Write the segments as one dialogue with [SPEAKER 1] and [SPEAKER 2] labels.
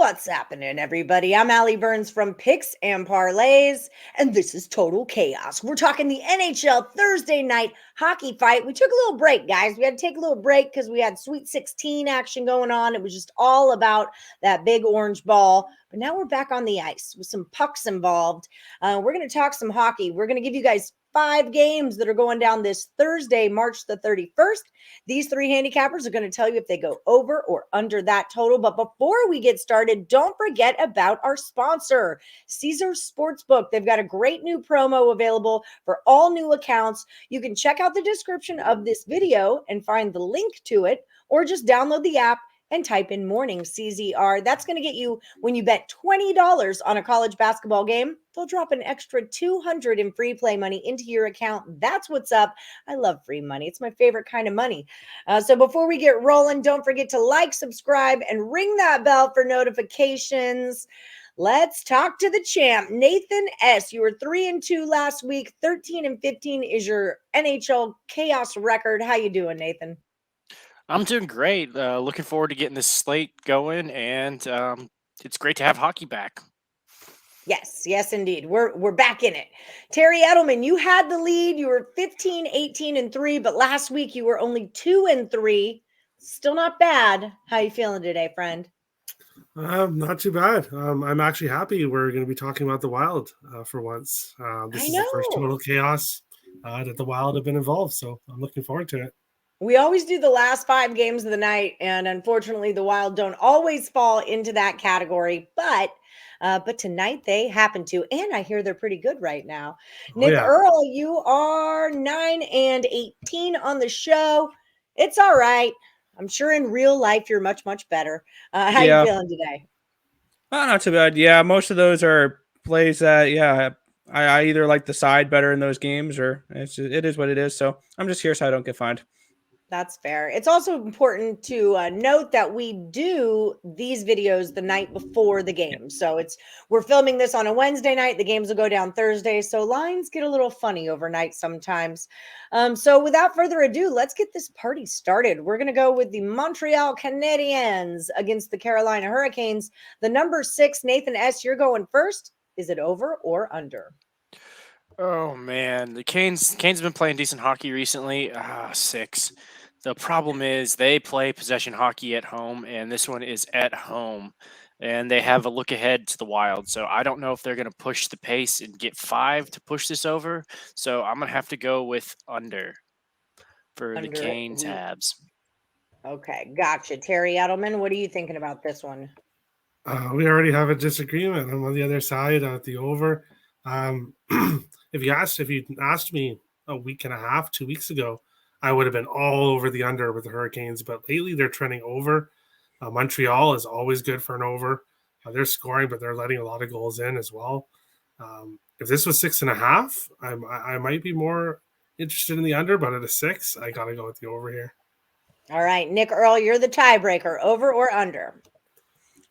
[SPEAKER 1] What's happening, everybody? I'm Allie Burns from Picks and Parlays, and this is Total Chaos. We're talking the NHL Thursday night hockey fight. We took a little break, guys. We had to take a little break because we had Sweet 16 action going on. It was just all about that big orange ball. But now we're back on the ice with some pucks involved. We're going to talk some hockey. We're going to give you guys 5 games that are going down this Thursday, March the 31st. These 3 handicappers are going to tell you if they go over or under that total. But before we get started, don't forget about our sponsor, Caesars Sportsbook. They've got a great new promo available for all new accounts. You can check out the description of this video and find the link to it, or just download the app and type in MORNINGCZR. That's going to get you, when you bet $20 on a college basketball game, they'll drop an extra $200 in free play money into your account. That's what's up. I love free money. It's my favorite kind of money. So before we get rolling, don't forget to like, subscribe, and ring that bell for notifications. Let's talk to the champ, Nathan S. You were 3-2 last week. 13-15 is your NHL chaos record. How you doing, Nathan?
[SPEAKER 2] I'm doing great. Looking forward to getting this slate going, and it's great to have hockey back.
[SPEAKER 1] Yes, indeed. We're back in it. Terry Edelmann, you had the lead. You were 15-18-3, but last week you were only 2-3. Still not bad. How you feeling today, friend?
[SPEAKER 3] Not too bad. I'm actually happy we're going to be talking about the Wild for once. This is the first Total Chaos that the Wild have been involved, so I'm looking forward to it.
[SPEAKER 1] We always do the last 5 games of the night, and unfortunately the Wild don't always fall into that category, but tonight they happen to, and I hear they're pretty good right now. Nick Earle, you are 9-18 on the show. It's all right. I'm sure in real life you're much, much better. How you feeling today?
[SPEAKER 4] Not too bad. Yeah, most of those are plays that, I either like the side better in those games, or it is what it is. So I'm just here so I don't get fined.
[SPEAKER 1] That's fair. It's also important to note that we do these videos the night before the game. So we're filming this on a Wednesday night. The games will go down Thursday. So lines get a little funny overnight sometimes. So without further ado, let's get this party started. We're going to go with the Montreal Canadiens against the Carolina Hurricanes. The number 6, Nathan S., you're going first. Is it over or under?
[SPEAKER 2] Oh, man. The Canes have been playing decent hockey recently. 6. The problem is they play possession hockey at home, and this one is at home, and they have a look ahead to the Wild. So I don't know if they're going to push the pace and get 5 to push this over. So I'm going to have to go with under for the Canes Habs.
[SPEAKER 1] Okay, gotcha. Terry Edelmann, what are you thinking about this one?
[SPEAKER 3] We already have a disagreement. I'm on the other side at the over. If you asked me a week and a half, 2 weeks ago, I would have been all over the under with the Hurricanes. But lately, they're trending over. Montreal is always good for an over. They're scoring, but they're letting a lot of goals in as well. If this was 6.5, I might be more interested in the under. But at a 6, I gotta go with the over here.
[SPEAKER 1] All right, Nick Earle, you're the tiebreaker. Over or under?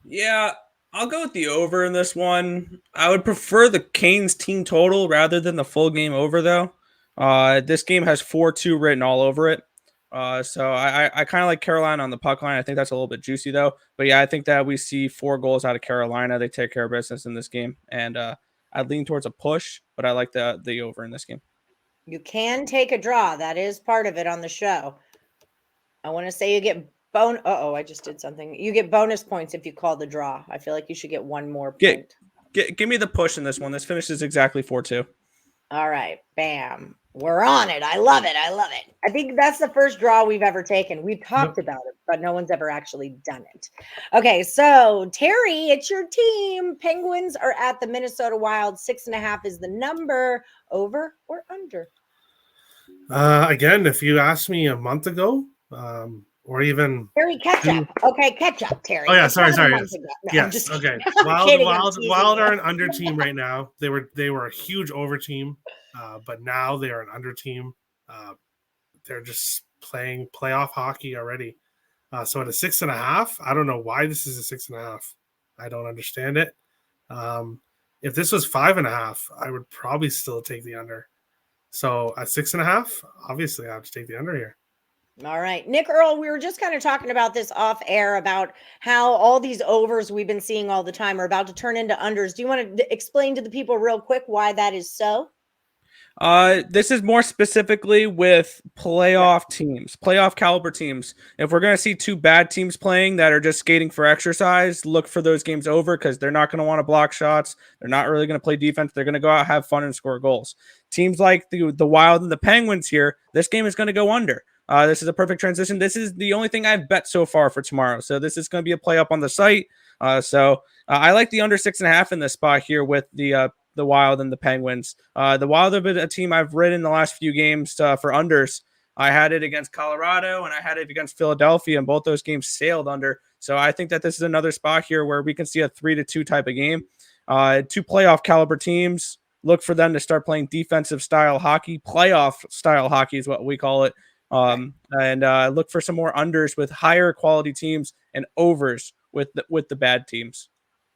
[SPEAKER 4] Yeah, I'll go with the over in this one. I would prefer the Canes team total rather than the full game over, though. This game has 4-2 written all over it. So I kind of like Carolina on the puck line. I think that's a little bit juicy, though. But yeah, I think that we see 4 goals out of Carolina. They take care of business in this game. And I'd lean towards a push, but I like the over in this game.
[SPEAKER 1] You can take a draw. That is part of it on the show. I want to say you get I just did something. You get bonus points if you call the draw. I feel like you should get 1 more point.
[SPEAKER 4] Give me the push in this one. This finishes exactly 4-2.
[SPEAKER 1] All right. Bam. We're on it. I love it. I think that's the first draw we've ever taken. We've talked about it, but no one's ever actually done it. Okay. So, Terry, it's your team. Penguins are at the Minnesota Wild. 6.5 is the number. Over or under?
[SPEAKER 3] Again, if you asked me a month ago, or even
[SPEAKER 1] Terry, catch up. Okay, catch up, Terry.
[SPEAKER 3] Oh yeah, sorry.
[SPEAKER 1] No,
[SPEAKER 3] Yes, okay. Wild are an under team right now. They were a huge over team, but now they are an under team. They're just playing playoff hockey already. So at a 6.5, I don't know why this is a 6.5. I don't understand it. If this was 5.5, I would probably still take the under. So at 6.5, obviously I have to take the under here.
[SPEAKER 1] All right. Nick, Earle, we were just kind of talking about this off air about how all these overs we've been seeing all the time are about to turn into unders. Do you want to explain to the people real quick why that is so?
[SPEAKER 4] This is more specifically with playoff teams, playoff caliber teams. If we're going to see two bad teams playing that are just skating for exercise, look for those games over because they're not going to want to block shots. They're not really going to play defense. They're going to go out, have fun, and score goals. Teams like the Wild and the Penguins here, this game is going to go under. This is a perfect transition. This is the only thing I've bet so far for tomorrow. So this is going to be a play up on the site. I like the under 6.5 in this spot here with the Wild and the Penguins. The Wild have been a team I've ridden the last few games for unders. I had it against Colorado and I had it against Philadelphia, and both those games sailed under. So I think that this is another spot here where we can see a 3-2 type of game. Two playoff caliber teams. Look for them to start playing defensive style hockey. Playoff style hockey is what we call it. Look for some more unders with higher quality teams and overs with the bad teams.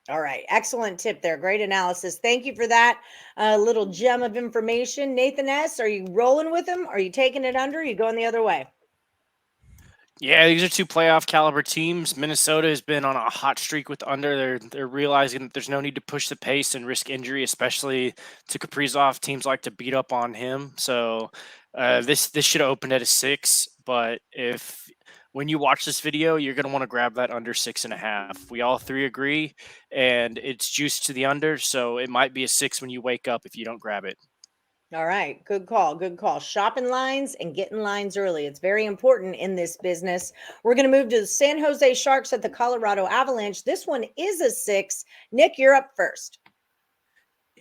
[SPEAKER 1] All right. Excellent tip there. Great analysis. Thank you for that little gem of information. Nathan S., are you rolling with him? Are you taking it under? Or are you going the other way?
[SPEAKER 2] Yeah, these are two playoff caliber teams. Minnesota has been on a hot streak with under. They're realizing that there's no need to push the pace and risk injury, especially to Kaprizov. Teams like to beat up on him. So this should have opened at a 6. But when you watch this video, you're going to want to grab that under 6.5. We all three agree, and it's juiced to the under. So it might be a 6 when you wake up if you don't grab it.
[SPEAKER 1] All right. Good call. Good call. Shopping lines and getting lines early. It's very important in this business. We're going to move to the San Jose Sharks at the Colorado Avalanche. This one is a 6. Nick, you're up first.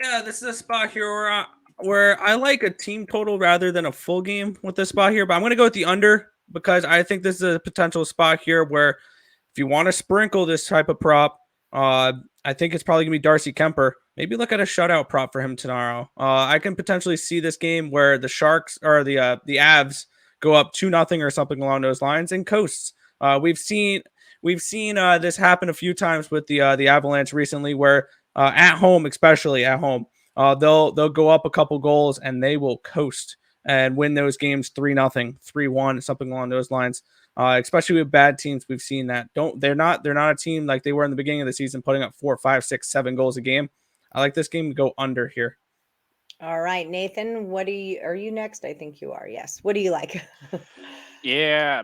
[SPEAKER 4] Yeah, this is a spot here where I like a team total rather than a full game with this spot here, but I'm going to go with the under because I think this is a potential spot here where if you want to sprinkle this type of prop, I think it's probably going to be Darsey Kemper. Maybe look at a shutout prop for him tomorrow. I can potentially see this game where the Sharks or the Avs go up 2-0 or something along those lines and coasts. We've seen this happen a few times with the Avalanche recently, where at home, especially at home, they'll go up a couple goals and they will coast and win those games 3-0, 3-1, something along those lines. Especially with bad teams, we've seen that. They're not a team like they were in the beginning of the season, putting up 4, 5, 6, 7 goals a game. I like this game to go under here.
[SPEAKER 1] All right, Nathan, are you next? I think you are. Yes. What do you like?
[SPEAKER 2] Yeah,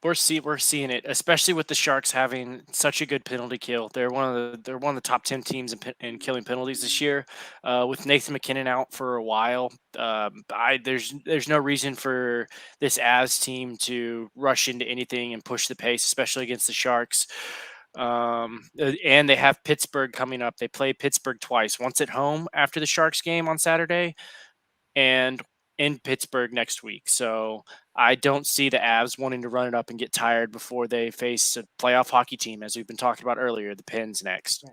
[SPEAKER 2] we're seeing it, especially with the Sharks having such a good penalty kill. They're one of the top 10 teams in killing penalties this year. With Nathan McKinnon out for a while, there's no reason for this Avs team to rush into anything and push the pace, especially against the Sharks. And they have Pittsburgh coming up. They play Pittsburgh twice, once at home after the Sharks game on Saturday, and in Pittsburgh next week. So I don't see the Avs wanting to run it up and get tired before they face a playoff hockey team, as we've been talking about earlier, the Pens next.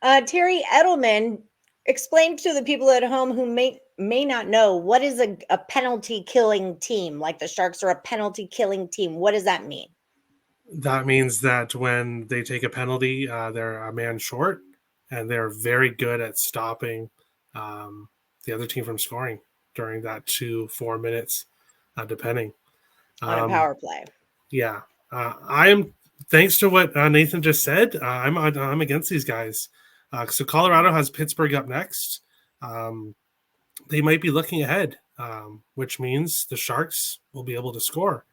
[SPEAKER 1] Terry Edelmann, explain to the people at home who may not know, what is a penalty killing team? Like the Sharks are a penalty killing team. What does that mean?
[SPEAKER 3] That means that when they take a penalty, they're a man short, and they're very good at stopping the other team from scoring during that 2-4 minutes, depending.
[SPEAKER 1] On a power play.
[SPEAKER 3] Yeah. I'm, thanks to what Nathan just said, I'm against these guys. So Colorado has Pittsburgh up next. They might be looking ahead, which means the Sharks will be able to score.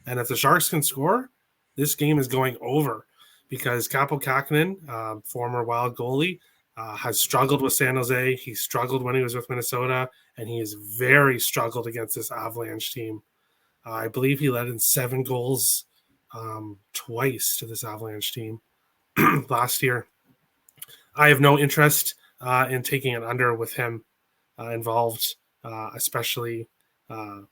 [SPEAKER 3] And if the Sharks can score, this game is going over because Kaapo Kähkönen, former Wild goalie, has struggled with San Jose. He struggled when he was with Minnesota, and he has very struggled against this Avalanche team. I believe he led in 7 goals twice to this Avalanche team last year. I have no interest in taking an under with him involved, especially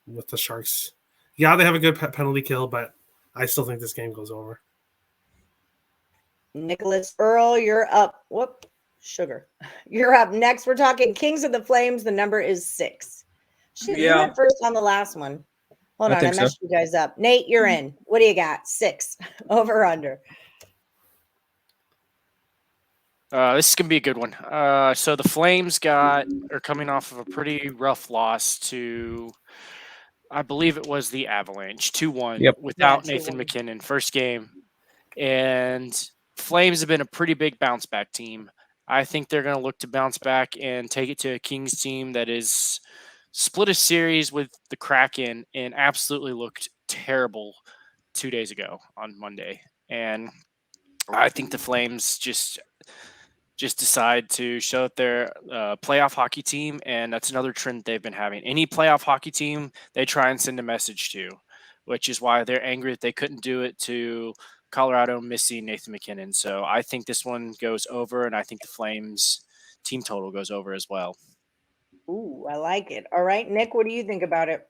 [SPEAKER 3] with the Sharks. Yeah, they have a good penalty kill, but I still think this game goes over.
[SPEAKER 1] Nicholas Earle, you're up. Sugar. You're up next. We're talking Kings of the Flames. The number is 6. You went first on the last one. Hold on, I messed you guys up. Nate, you're in. What do you got? 6. Over or under?
[SPEAKER 2] This is going to be a good one. So the Flames are coming off of a pretty rough loss to I believe it was the Avalanche, 2-1
[SPEAKER 4] Yep.
[SPEAKER 2] without
[SPEAKER 1] Yeah,
[SPEAKER 2] Nathan
[SPEAKER 1] 2-1.
[SPEAKER 2] McKinnon, first game. And Flames have been a pretty big bounce back team. I think they're going to look to bounce back and take it to a Kings team that is split a series with the Kraken and absolutely looked terrible 2 days ago on Monday. And I think the Flames just decide to show that they're a playoff hockey team, and that's another trend they've been having. Any playoff hockey team, they try and send a message to, which is why they're angry that they couldn't do it to Colorado missing Nathan McKinnon. So I think this one goes over, and I think the Flames team total goes over as well.
[SPEAKER 1] Ooh, I like it. All right, Nick, what do you think about it?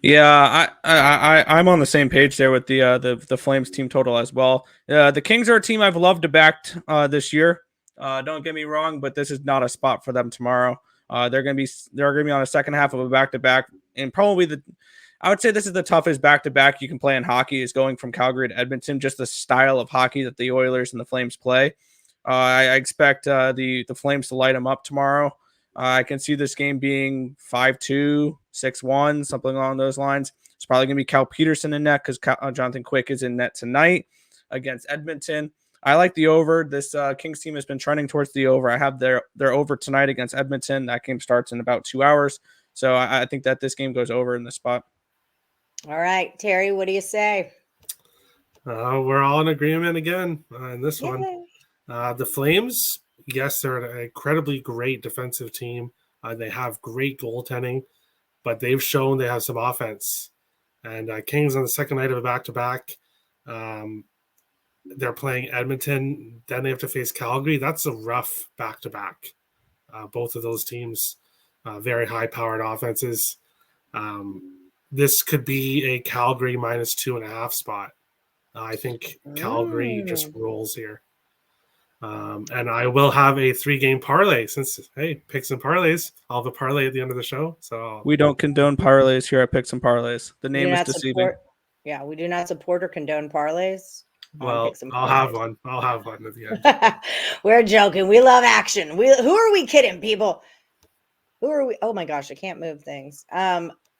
[SPEAKER 4] Yeah, I'm on the same page there with the Flames team total as well. The Kings are a team I've loved to back this year. Don't get me wrong, but this is not a spot for them tomorrow. They're gonna be on a second half of a back to back, and probably I would say this is the toughest back to back you can play in hockey. Is going from Calgary to Edmonton. Just the style of hockey that the Oilers and the Flames play. I expect the Flames to light them up tomorrow. I can see this game being 5-2, 6-1, something along those lines. It's probably going to be Cal Peterson in net because Jonathan Quick is in net tonight against Edmonton. I like the over. This Kings team has been trending towards the over. I have their over tonight against Edmonton. That game starts in about 2 hours. So I think that this game goes over in this spot.
[SPEAKER 1] All right, Terry, what do you say?
[SPEAKER 3] We're all in agreement again on this one.
[SPEAKER 1] Yay.
[SPEAKER 3] The Flames, yes, they're an incredibly great defensive team. They have great goaltending, but they've shown they have some offense. And Kings on the second night of a back-to-back, they're playing Edmonton. Then they have to face Calgary. That's a rough back-to-back. Both of those teams, very high-powered offenses. This could be a Calgary -2.5 spot. I think Calgary just rolls here. And I will have a 3-game parlay since, hey, Picks and Parlays. I'll have a parlay at the end of the show. So
[SPEAKER 4] we don't condone parlays here at Picks and Parlays. The name is deceiving.
[SPEAKER 1] We do not support or condone parlays.
[SPEAKER 3] Well, I'll have one. I'll have one at the end.
[SPEAKER 1] We're joking. We love action. Who are we kidding, people? Who are we? Oh my gosh, I can't move things.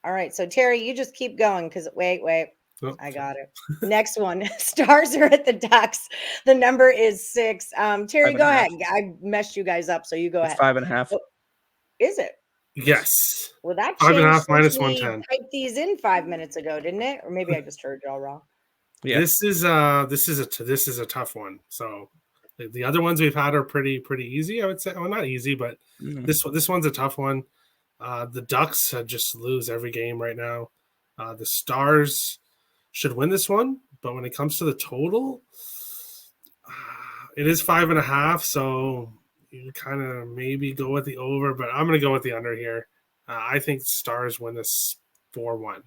[SPEAKER 1] All right. So Terry, you just keep going because wait. Oh, I got it. Next one. Stars are at the Ducks. The number is 6. Terry, go ahead. I messed you guys up, so you go ahead.
[SPEAKER 4] 5.5.
[SPEAKER 1] Is it?
[SPEAKER 3] Yes.
[SPEAKER 1] Well, that
[SPEAKER 3] 5.5 minus
[SPEAKER 1] we
[SPEAKER 3] 110.
[SPEAKER 1] typed these in 5 minutes ago, didn't it? Or maybe I just heard y'all wrong.
[SPEAKER 3] Yeah. This is a tough one. So the other ones we've had are pretty easy, I would say. Well, not easy, but this one's a tough one. The Ducks just lose every game right now. The Stars should win this one, but when it comes to the total, it is 5.5. So you kind of maybe go with the over, but I'm going to go with the under here. I think Stars win this 4-1.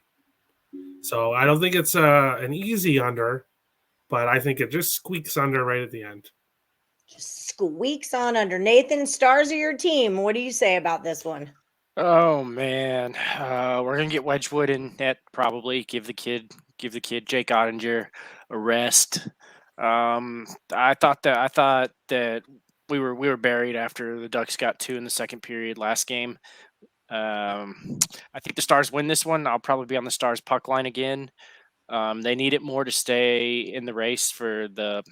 [SPEAKER 3] So I don't think it's an easy under, but I think it just squeaks under right at the end.
[SPEAKER 1] Just squeaks on under. Nathan, Stars are your team. What do you say about this one?
[SPEAKER 2] Oh man, we're gonna get Wedgwood in net probably. Give the kid Jake Ottinger a rest. I thought that we were buried after the Ducks got 2 in the second period last game. I think the Stars win this one. I'll probably be on the Stars puck line again. They need it more to stay in the race for the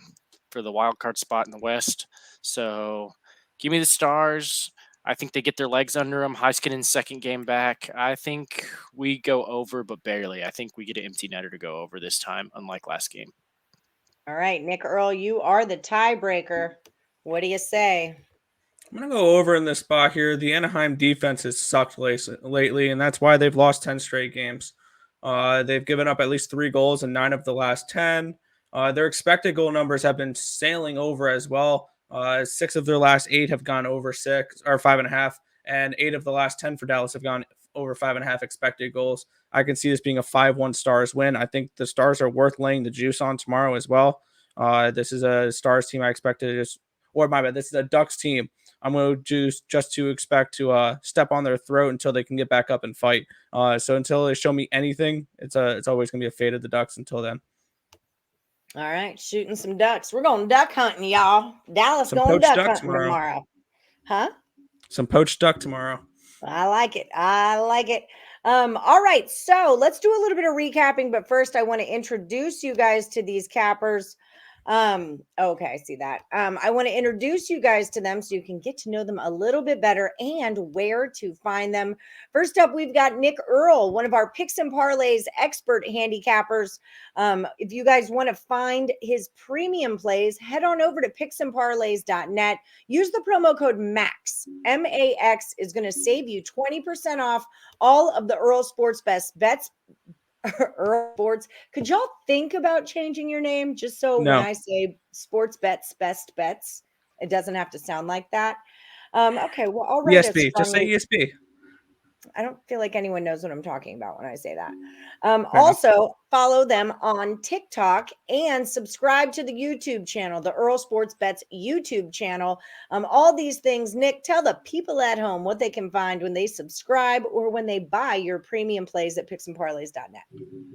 [SPEAKER 2] wild card spot in the West. So give me the Stars. I think they get their legs under them. Heiskanen's second game back. I think we go over, but barely. I think we get an empty netter to go over this time, unlike last game.
[SPEAKER 1] All right, Nick Earle, you are the tiebreaker. What do you say?
[SPEAKER 4] I'm going to go over in this spot here. The Anaheim defense has sucked lately, and that's why they've lost 10 straight games. They've given up at least 3 goals in 9 of the last 10. Their expected goal numbers have been sailing over as well. 6 of their last 8 have gone over 6 or 5.5, and 8 of the last 10 for Dallas have gone over 5.5 expected goals. I can see this being a 5-1 Stars win. I think the Stars are worth laying the juice on tomorrow as well. This is a Stars team I expect to this is a Ducks team. I'm going to just to expect to step on their throat until they can get back up and fight. So until they show me anything, it's always going to be a fate of the Ducks until then.
[SPEAKER 1] All right, shooting some ducks. We're going duck hunting, y'all. Dallas going duck hunting tomorrow. Huh?
[SPEAKER 4] Some poached duck tomorrow.
[SPEAKER 1] I like it. All right, so let's do a little bit of recapping, but first I want to introduce you guys to these cappers. Okay, I see that. I want to introduce you guys to them so you can get to know them a little bit better and where to find them. First up, we've got Nick Earle, one of our Picks and Parlays expert handicappers. If you guys want to find his premium plays, head on over to picksandparlays.net. Use the promo code MAX. MAX is going to save you 20% off all of the Earle Sports Best Bets. Earle Sports. Could y'all think about changing your name just so
[SPEAKER 4] No.
[SPEAKER 1] when I say Sports Bets Best Bets, it doesn't have to sound like that? Okay, well, I'll write it
[SPEAKER 4] ESP. Just say
[SPEAKER 1] strongly.
[SPEAKER 4] ESP.
[SPEAKER 1] I don't feel like anyone knows what I'm talking about when I say that.
[SPEAKER 4] enough.
[SPEAKER 1] Also, follow them on TikTok and subscribe to the YouTube channel, the Earle Sports Bets YouTube channel. All these things, Nick, tell the people at home what they can find when they subscribe or when they buy your premium plays at picksandparlays.net.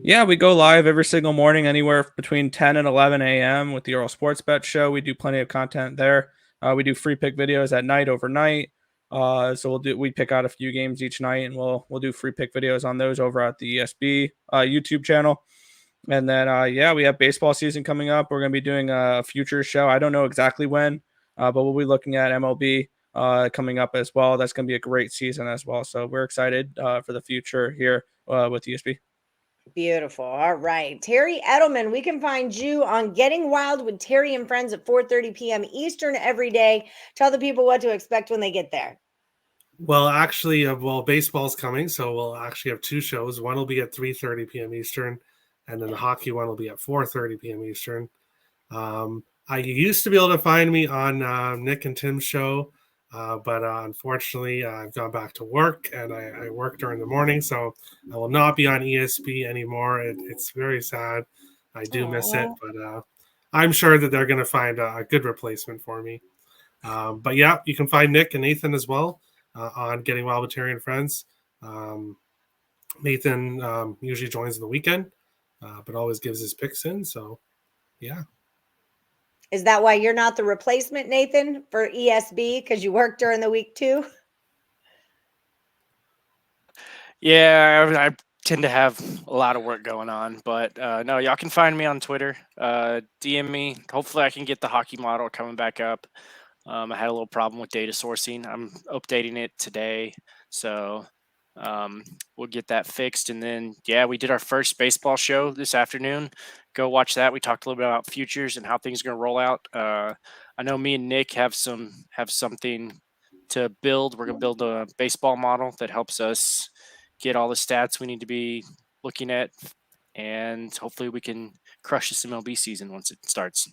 [SPEAKER 4] Yeah, we go live every single morning, anywhere between 10 and 11 a.m. with the Earle Sports Bet Show. We do plenty of content there. We do free pick videos at night, overnight. So we pick out a few games each night, and we'll do free pick videos on those over at the ESB YouTube channel. And then we have baseball season coming up. We're going to be doing a future show. I don't know exactly when, but we'll be looking at MLB coming up as well. That's going to be a great season as well. So we're excited for the future here with ESB.
[SPEAKER 1] Beautiful. All right. Terry Edelmann, we can find you on Getting Wild with Terry and Friends at 4:30 p.m. Eastern every day. Tell the people what to expect when they get there.
[SPEAKER 3] Well, actually, baseball's coming, so we'll actually have two shows. One will be at 3:30 p.m. Eastern, and then the hockey one will be at 4:30 p.m. Eastern. I used to be able to find me on Nick and Tim's show, but unfortunately, I've gone back to work, and I work during the morning, so I will not be on ESP anymore. It's very sad. I do miss it, but I'm sure that they're going to find a good replacement for me. But yeah, you can find Nick and Nathan as well on Getting Wild with Terry and Friends. Nathan usually joins on the weekend, but always gives his picks in. So, yeah.
[SPEAKER 1] Is that why you're not the replacement, Nathan, for ESB? Because you work during the week too?
[SPEAKER 2] Yeah, I tend to have a lot of work going on, but no, y'all can find me on Twitter. DM me. Hopefully I can get the hockey model coming back up. I had a little problem with data sourcing. I'm updating it today, so we'll get that fixed. And then, we did our first baseball show this afternoon. Go watch that. We talked a little bit about futures and how things are going to roll out. I know me and Nick have something to build. We're going to build a baseball model that helps us get all the stats we need to be looking at, and hopefully we can crush this MLB season once it starts.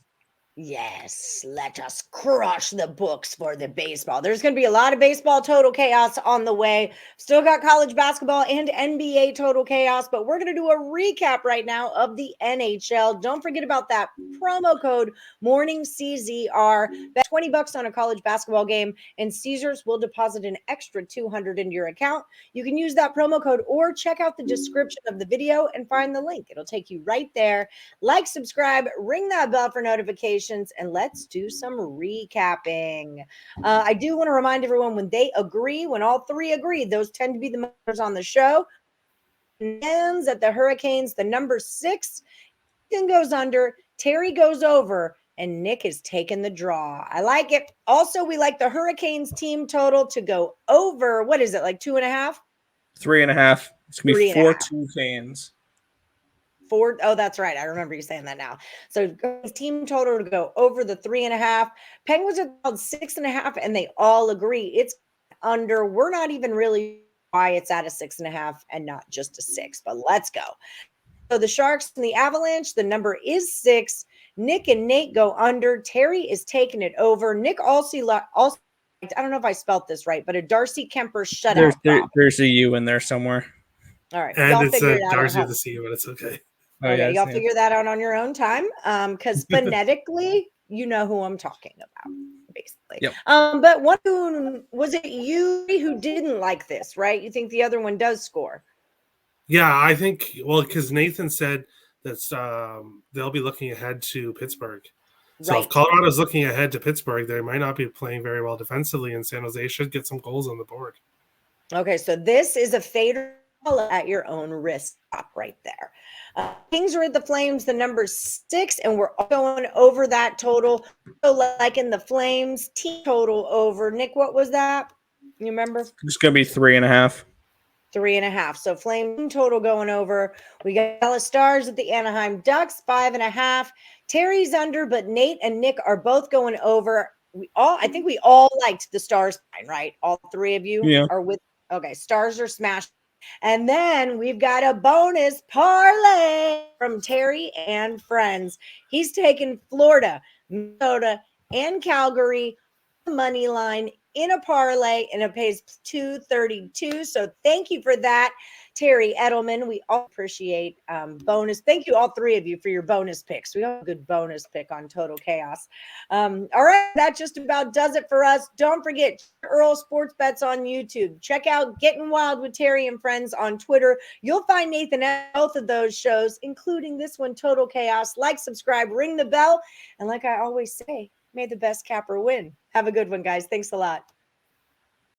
[SPEAKER 1] Yes, let us crush the books for the baseball. There's going to be a lot of baseball total chaos on the way. Still got college basketball and NBA total chaos, but we're going to do a recap right now of the NHL. Don't forget about that promo code MORNINGCZR. Bet $20 on a college basketball game, and Caesars will deposit an extra $200 into your account. You can use that promo code or check out the description of the video and find the link. It'll take you right there. Like, subscribe, ring that bell for notifications. And let's do some recapping. I do want to remind everyone when all three agree, those tend to be the members on the show. Ends at the Hurricanes, the number 6, Ethan goes under, Terry goes over, and Nick is taking the draw. I like it. Also, we like the Hurricanes team total to go over. What is it, like 2.5?
[SPEAKER 4] 3.5. It's going to be 4-2 fans.
[SPEAKER 1] Oh, that's right. I remember you saying that now. So team total to go over the 3.5. Penguins are called 6.5, and they all agree it's under. We're not even really why it's at a 6.5 and not just a 6, but let's go. So the Sharks and the Avalanche, the number is 6. Nick and Nate go under. Terry is taking it over. Nick also I don't know if I spelled this right, but a Darsey Kemper shutout.
[SPEAKER 4] There's a U in there somewhere.
[SPEAKER 1] All right.
[SPEAKER 3] And
[SPEAKER 1] y'all
[SPEAKER 3] it's
[SPEAKER 1] figure it out.
[SPEAKER 3] Darcy with the C, but it's okay.
[SPEAKER 1] Okay, y'all figure that out on your own time. Because phonetically, you know who I'm talking about, basically.
[SPEAKER 4] Yep.
[SPEAKER 1] But was it you who didn't like this, right? You think the other one does score?
[SPEAKER 3] Yeah, I think, because Nathan said that they'll be looking ahead to Pittsburgh. So if Colorado's looking ahead to Pittsburgh, they might not be playing very well defensively, and San Jose should get some goals on the board.
[SPEAKER 1] Okay, so this is a fader All at your own risk. Stop right there. Kings are at the Flames, the number 6, and we're going over that total. So like in the Flames, team total over. Nick, what was that? You remember?
[SPEAKER 4] It's going to be 3.5.
[SPEAKER 1] 3.5. So Flame total going over. We got Dallas Stars at the Anaheim Ducks, 5.5. Terry's under, but Nate and Nick are both going over. I think we all liked the Stars line, right? All three of you are with. Okay, Stars are smashed. And then we've got a bonus parlay from Terry and friends. He's taken Florida, Minnesota, and Calgary money line in a parlay, and it pays $232. So thank you for that, Terry Edelmann. We all appreciate bonus. Thank you, all three of you, for your bonus picks. We have a good bonus pick on Total Chaos. All right, that just about does it for us. Don't forget Earle Sports Bets on YouTube. Check out Getting Wild with Terry and Friends on Twitter. You'll find Nathan at both of those shows, including this one, Total Chaos. Like, subscribe, ring the bell, and like I always say, may the best capper win. Have a good one, guys. Thanks a lot.